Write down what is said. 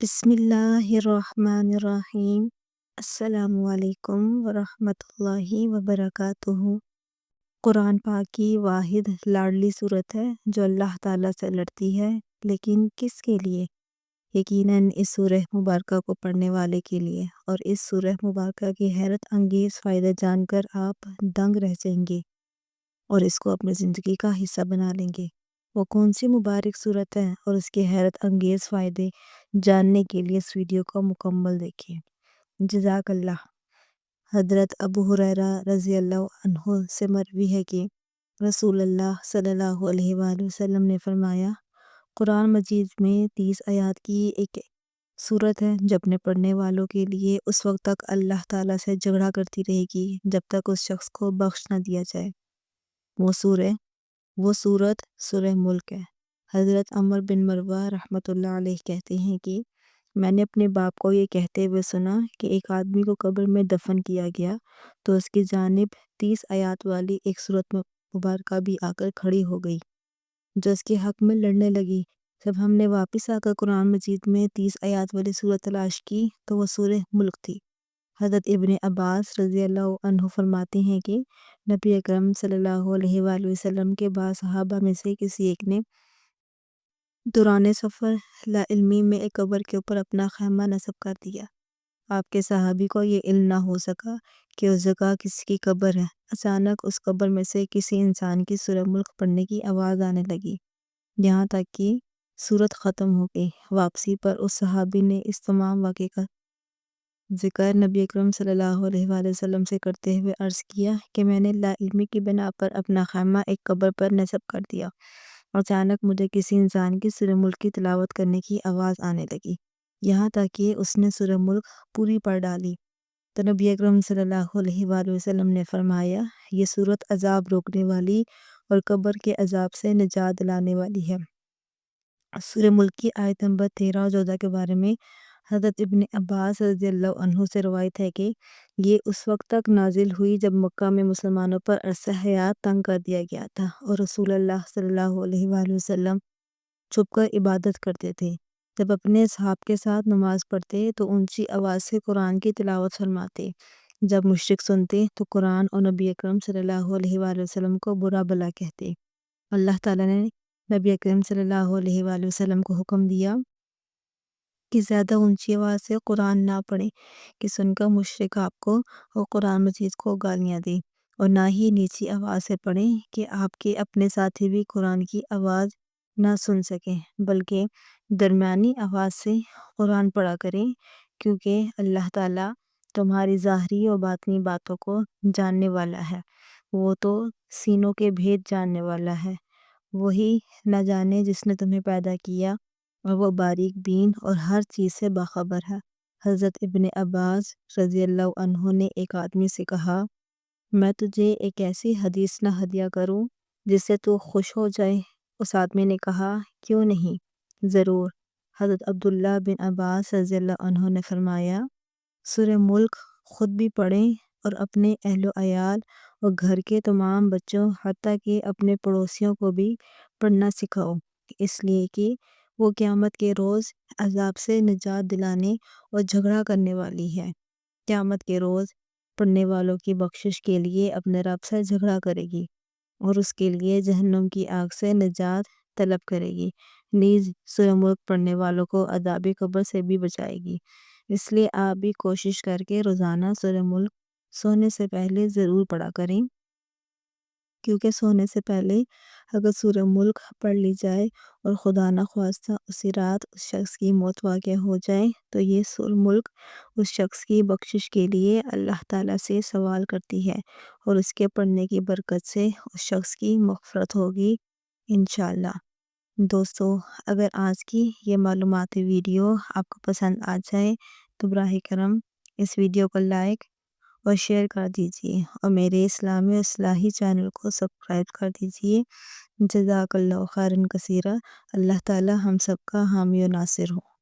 بسم اللہ الرحمن الرحیم۔ السلام علیکم ورحمۃ اللہ وبرکاتہ۔ قرآن پاک کی واحد لاڈلی صورت ہے جو اللہ تعالیٰ سے لڑتی ہے، لیکن کس کے لیے؟ یقیناً اس سورہ مبارکہ کو پڑھنے والے کے لیے، اور اس سورہ مبارکہ کی حیرت انگیز فائدہ جان کر آپ دنگ رہ جائیں گے اور اس کو اپنی زندگی کا حصہ بنا لیں گے۔ وہ کون سی مبارک صورت ہے اور اس کے حیرت انگیز فائدے جاننے کے لیے اس ویڈیو کو مکمل دیکھیں۔ جزاک اللہ۔ حضرت ابو ہریرہ رضی اللہ عنہ سے مروی ہے کہ رسول اللہ صلی اللہ علیہ وآلہ وسلم نے فرمایا، قرآن مجید میں 30 آیات کی ایک صورت ہے جو اپنے پڑھنے والوں کے لیے اس وقت تک اللہ تعالیٰ سے جھگڑا کرتی رہے گی جب تک اس شخص کو بخش نہ دیا جائے۔ وہ سورت سورہ ملک ہے۔ حضرت عمر بن مروہ رحمۃ اللہ علیہ کہتے ہیں کہ میں نے اپنے باپ کو یہ کہتے ہوئے سنا کہ ایک آدمی کو قبر میں دفن کیا گیا تو اس کی جانب 30 آیات والی ایک سورت مبارکہ بھی آ کر کھڑی ہو گئی جو اس کے حق میں لڑنے لگی۔ جب ہم نے واپس آ کر قرآن مجید میں 30 آیات والی سورت تلاش کی تو وہ سورہ ملک تھی۔ حضرت ابن عباس رضی اللہ عنہ فرماتے ہیں کہ نبی اکرم صلی اللہ علیہ وآلہ وسلم کے بعض صحابہ میں سے کسی ایک نے دوران سفر لا علمی میں ایک قبر کے اوپر اپنا خیمہ نصب کر دیا۔ آپ کے صحابی کو یہ علم نہ ہو سکا کہ اس جگہ کسی کی قبر ہے۔ اچانک اس قبر میں سے کسی انسان کی سورہ ملک پڑھنے کی آواز آنے لگی، یہاں تک کہ سورت ختم ہو گئی۔ واپسی پر اس صحابی نے اس تمام واقعے کا ذکر نبی اکرم صلی اللہ علیہ وآلہ وسلم سے کرتے ہوئے عرض کیا کہ میں نے لا علمی کی بنا پر اپنا خیمہ ایک قبر پر نصب کر دیا اور اچانک مجھے کسی انسان کی سورہ ملک کی تلاوت کرنے کی آواز آنے لگی، یہاں تک کہ اس نے سورہ ملک پوری پڑھ ڈالی۔ تو نبی اکرم صلی اللہ علیہ وآلہ وسلم نے فرمایا، یہ سورت عذاب روکنے والی اور قبر کے عذاب سے نجات دلانے والی ہے۔ سورہ ملک کی آیت نمبر 13 اور 14 کے بارے میں حضرت ابن عباس رضی اللہ عنہ سے روایت ہے کہ یہ اس وقت تک نازل ہوئی جب مکہ میں مسلمانوں پر عرصہ حیات تنگ کر دیا گیا تھا اور رسول اللہ صلی اللہ علیہ وآلہ وسلم چھپ کر عبادت کرتے تھے۔ جب اپنے اصحاب کے ساتھ نماز پڑھتے تو اونچی آواز سے قرآن کی تلاوت فرماتے۔ جب مشرک سنتے تو قرآن اور نبی اکرم صلی اللہ علیہ وآلہ وسلم کو برا بھلا کہتے۔ اللہ تعالیٰ نے نبی اکرم صلی اللہ علیہ وآلہ وسلم کو حکم دیا کہ زیادہ اونچی آواز سے قرآن نہ پڑھیں کہ سن کر مشرک آپ کو اور قرآن مجید کو گالیاں دیں، اور نہ ہی نیچی آواز سے پڑھیں کہ آپ کے اپنے ساتھی بھی قرآن کی آواز نہ سن سکیں، بلکہ درمیانی آواز سے قرآن پڑھا کریں، کیونکہ اللہ تعالیٰ تمہاری ظاہری اور باطنی باتوں کو جاننے والا ہے۔ وہ تو سینوں کے بھید جاننے والا ہے۔ وہی نہ جانے جس نے تمہیں پیدا کیا، اور وہ باریک بین اور ہر چیز سے باخبر ہے۔ حضرت ابن عباس رضی اللہ عنہ نے ایک آدمی سے کہا، میں تجھے ایک ایسی حدیث نہ ہدیہ کروں جس سے تو خوش ہو جائے؟ اس آدمی نے کہا، کیوں نہیں، ضرور۔ حضرت عبداللہ بن عباس رضی اللہ عنہ نے فرمایا، سورہ ملک خود بھی پڑھیں اور اپنے اہل و عیال اور گھر کے تمام بچوں حتیٰ کہ اپنے پڑوسیوں کو بھی پڑھنا سکھاؤ، اس لیے کہ وہ قیامت کے روز عذاب سے نجات دلانے اور جھگڑا کرنے والی ہے۔ قیامت کے روز پڑھنے والوں کی بخشش کے لیے اپنے رب سے جھگڑا کرے گی اور اس کے لیے جہنم کی آگ سے نجات طلب کرے گی، نیز سورہ ملک پڑھنے والوں کو عذاب قبر سے بھی بچائے گی۔ اس لیے آپ بھی کوشش کر کے روزانہ سورہ ملک سونے سے پہلے ضرور پڑھا کریں، کیونکہ سونے سے پہلے اگر سورہ ملک پڑھ لی جائے اور خدا نخواستہ اسی رات اس شخص کی موت واقع ہو جائے تو یہ سورہ ملک اس شخص کی بخشش کے لیے اللہ تعالیٰ سے سوال کرتی ہے اور اس کے پڑھنے کی برکت سے اس شخص کی مغفرت ہوگی انشاءاللہ۔ دوستو، اگر آج کی یہ معلوماتی ویڈیو آپ کو پسند آ جائے تو براہ کرم اس ویڈیو کو لائک اور شیئر کر دیجیے اور میرے اسلامی اصلاحی چینل کو سبسکرائب کر دیجیے۔ جزاک اللہ خیرا کثیرا۔ اللہ تعالی ہم سب کا حامی و ناصر ہو۔